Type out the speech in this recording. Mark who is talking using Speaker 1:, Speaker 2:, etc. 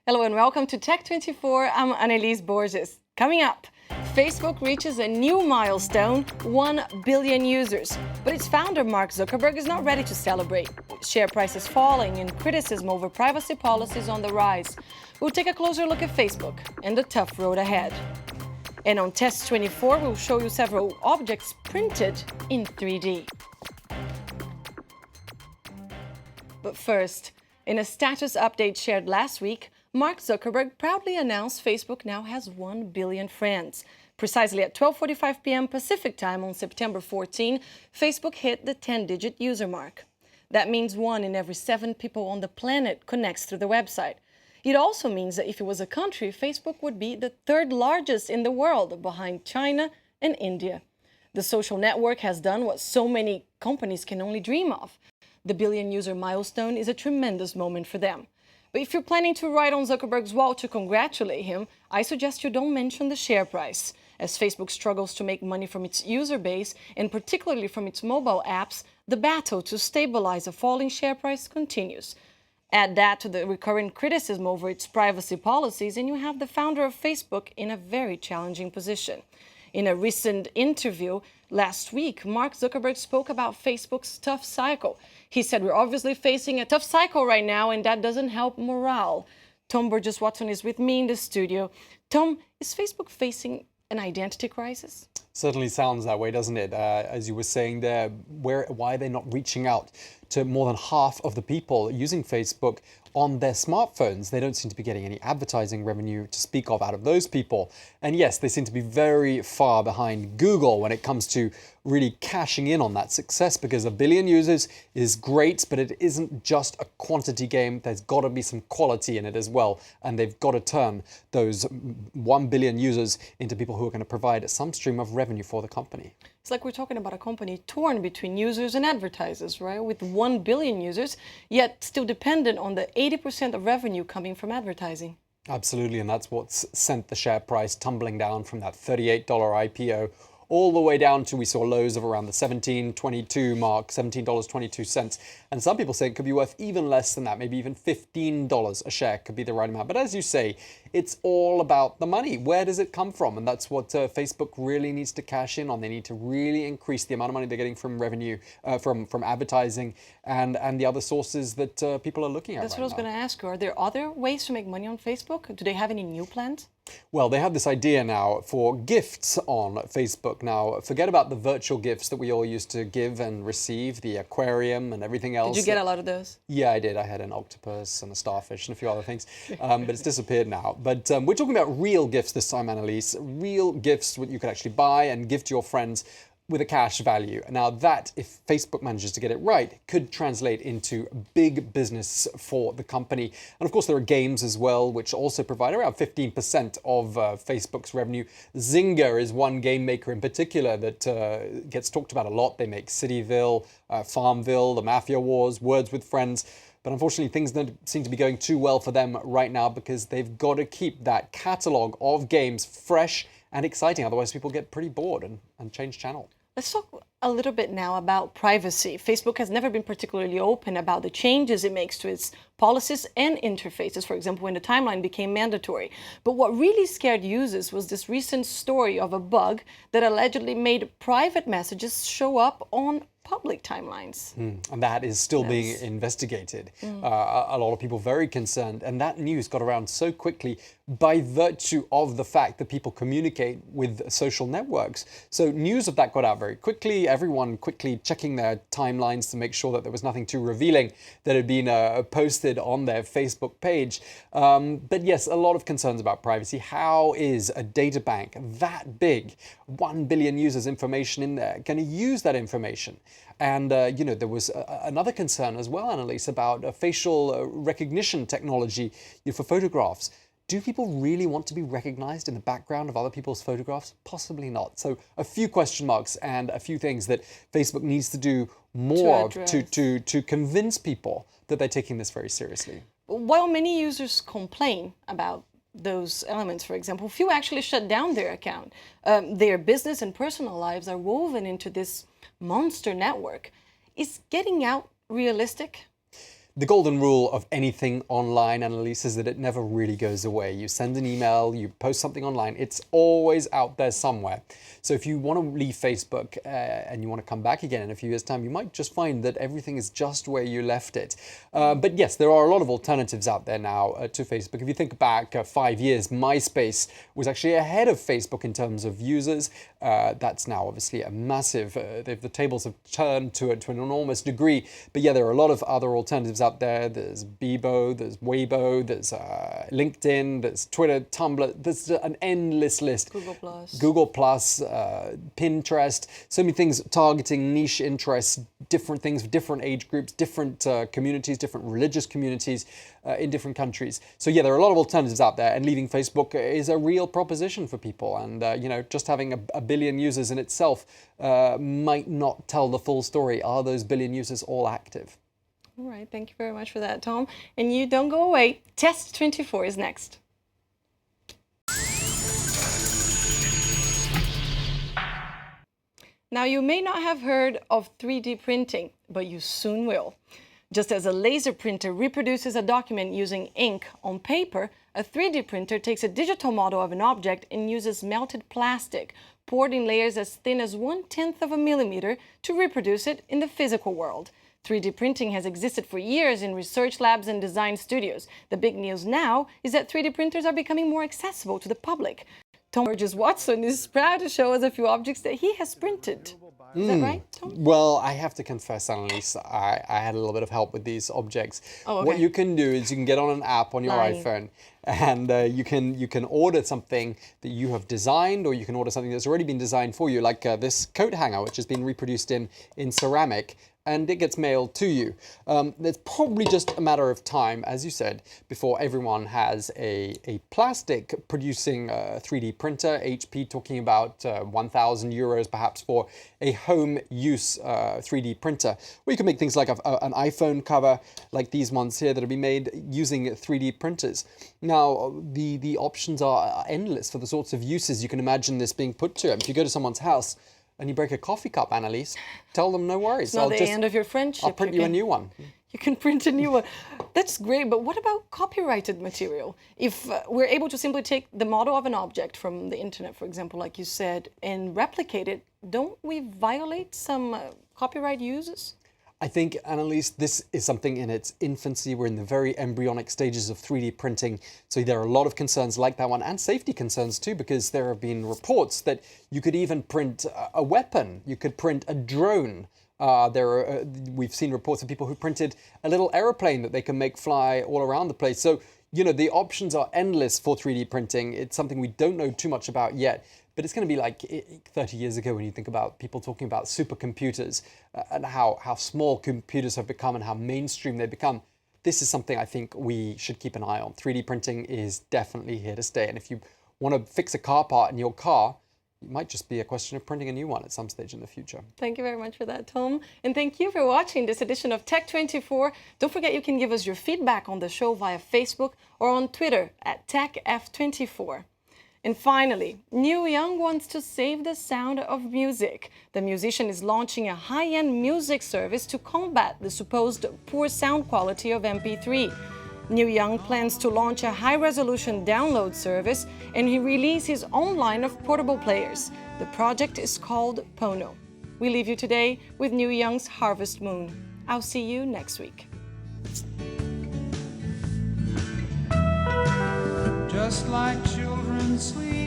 Speaker 1: Hello and welcome to Tech24. I'm Annelise Borges. Coming up, Facebook reaches a new milestone, 1 billion users. But its founder, Mark Zuckerberg, is not ready to celebrate. Share prices falling and criticism over privacy policies on the rise. We'll take a closer look at Facebook and the tough road ahead. And on Test24, we'll show you several objects printed in 3D. But first, in a status update shared last week, Mark Zuckerberg proudly announced Facebook now has 1 billion friends. Precisely at 12:45 p.m. Pacific time on September 14, Facebook hit the 10-digit user mark. That means 1 in every 7 people on the planet connects through the website. It also means that if it was a country, Facebook would be the 3rd largest in the world, behind China and India. The social network has done what so many companies can only dream of. The billion-user milestone is a tremendous moment for them. But if you're planning to write on Zuckerberg's wall to congratulate him, I suggest you don't mention the share price. As Facebook struggles to make money from its user base, and particularly from its mobile apps, the battle to stabilize a falling share price continues. Add that to the recurrent criticism over its privacy policies, and you have the founder of Facebook in a very challenging position. In a recent interview last week, Mark Zuckerberg spoke about Facebook's tough cycle. He said, "We're obviously facing a tough cycle right now, and that doesn't help morale." Tom Burgess-Watson is with me in the studio. Tom, is Facebook facing an identity crisis?
Speaker 2: Certainly sounds that way, doesn't it? As you were saying there, why are they not reaching out to more than half of the people using Facebook on their smartphones? They don't seem to be getting any advertising revenue to speak of out of those people. And yes, they seem to be very far behind Google when it comes to really cashing in on that success, because 1 billion users is great, but it isn't just a quantity game. There's got to be some quality in it as well. And they've got to turn those 1 billion users into people who are going to provide some stream of revenue for the company.
Speaker 1: It's like we're talking about a company torn between users and advertisers, right? With 1 billion users, yet still dependent on the 80% of revenue coming from advertising.
Speaker 2: Absolutely, and that's what's sent the share price tumbling down from that $38 IPO all the way down to, we saw lows of around the $17.22 mark, $17.22. And some people say it could be worth even less than that, maybe even $15 a share could be the right amount. But as you say, it's all about the money. Where does it come from? And that's what Facebook really needs to cash in on. They need to really increase the amount of money they're getting from revenue, from advertising and the other sources that people are looking at.
Speaker 1: That's what I was going to ask you. Are there other ways to make money on Facebook? Do they have any new plans?
Speaker 2: Well, they have this idea now for gifts on Facebook. Now, forget about the virtual gifts that we all used to give and receive, the aquarium and everything else.
Speaker 1: Did you get a lot of those?
Speaker 2: Yeah, I did. I had an octopus and a starfish and a few other things, but it's disappeared now. But we're talking about real gifts this time, Annalise. Real gifts that you could actually buy and give to your friends with a cash value. Now that, if Facebook manages to get it right, could translate into big business for the company. And of course, there are games as well, which also provide around 15% of Facebook's revenue. Zynga is one game maker in particular that gets talked about a lot. They make Cityville, Farmville, the Mafia Wars, Words with Friends. But unfortunately, things don't seem to be going too well for them right now, because they've got to keep that catalog of games fresh and exciting. Otherwise, people get pretty bored and change channel.
Speaker 1: Let's talk a little bit now about privacy. Facebook has never been particularly open about the changes it makes to its policies and interfaces, for example, when the timeline became mandatory. But what really scared users was this recent story of a bug that allegedly made private messages show up on public timelines.
Speaker 2: And that is still being investigated. A lot of people very concerned. And that news got around so quickly by virtue of the fact that people communicate with social networks. So news of that got out very quickly. Everyone quickly checking their timelines to make sure that there was nothing too revealing that had been posted on their Facebook page. But yes, a lot of concerns about privacy. How is a data bank that big, 1 billion users' information in there, going to use that information? And, there was another concern as well, Annalise, about facial recognition technology for photographs. Do people really want to be recognized in the background of other people's photographs? Possibly not. So a few question marks and a few things that Facebook needs to do more of to convince people that they're taking this very seriously.
Speaker 1: While many users complain about those elements, for example, few actually shut down their account. Their business and personal lives are woven into this monster network. Is getting out realistic?
Speaker 2: the golden rule of anything online, Annalise, is that it never really goes away. You send an email, you post something online, it's always out there somewhere. So if you want to leave Facebook and you want to come back again in a few years' time, you might just find that everything is just where you left it. But yes, there are a lot of alternatives out there now to Facebook. If you think back 5 years, MySpace was actually ahead of Facebook in terms of users. That's now obviously a massive, the tables have turned to an enormous degree. But yeah, there are a lot of other alternatives out there. There's Bebo, there's Weibo, there's LinkedIn, there's Twitter, Tumblr. There's an endless list. Google Plus, Pinterest, so many things targeting niche interests, different things for different age groups, different communities, different religious communities in different countries. So yeah, there are a lot of alternatives out there, and leaving Facebook is a real proposition for people. And just having a billion users in itself might not tell the full story. Are those billion users all active?
Speaker 1: All right, thank you very much for that, Tom. And you don't go away. Test 24 is next. Now, you may not have heard of 3D printing, but you soon will. Just as a laser printer reproduces a document using ink on paper, a 3D printer takes a digital model of an object and uses melted plastic, poured in layers as thin as 1/10 of a millimeter, to reproduce it in the physical world. 3D printing has existed for years in research labs and design studios. The big news now is that 3D printers are becoming more accessible to the public. Tom Watson is proud to show us a few objects that he has printed. Is that right, Tom?
Speaker 2: Well, I have to confess, Annalise, I had a little bit of help with these objects.
Speaker 1: Oh, okay.
Speaker 2: What you can do is you can get on an app on your iPhone, and you can order something that you have designed, or you can order something that's already been designed for you, like this coat hanger, which has been reproduced in ceramic, and it gets mailed to you. It's probably just a matter of time, as you said, before everyone has a plastic producing 3D printer. HP talking about 1,000 euros perhaps for a home use 3D printer, where you can make things like an iPhone cover, like these ones here that have been made using 3D printers. Now, the options are endless for the sorts of uses you can imagine this being put to. If you go to someone's house and you break a coffee cup, Annalise, tell them no worries.
Speaker 1: It's not the end of your friendship.
Speaker 2: I'll print you a new one.
Speaker 1: You can print a new one. That's great, but what about copyrighted material? If we're able to simply take the model of an object from the internet, for example, like you said, and replicate it, don't we violate some copyright uses?
Speaker 2: I think, Annalise, this is something in its infancy. We're in the very embryonic stages of 3D printing. So there are a lot of concerns like that one, and safety concerns too, because there have been reports that you could even print a weapon. You could print a drone. We've seen reports of people who printed a little aeroplane that they can make fly all around the place. So, the options are endless for 3D printing. It's something we don't know too much about yet. But it's going to be like 30 years ago when you think about people talking about supercomputers and how small computers have become and how mainstream they've become. This is something I think we should keep an eye on. 3D printing is definitely here to stay. And if you want to fix a car part in your car, it might just be a question of printing a new one at some stage in the future.
Speaker 1: Thank you very much for that, Tom. And thank you for watching this edition of Tech24. Don't forget you can give us your feedback on the show via Facebook or on Twitter at TechF24. And finally, New Young wants to save the sound of music. The musician is launching a high-end music service to combat the supposed poor sound quality of MP3. New Young plans to launch a high-resolution download service and he release his own line of portable players. The project is called Pono. We leave you today with New Young's Harvest Moon. I'll see you next week.
Speaker 3: Just like children sleep.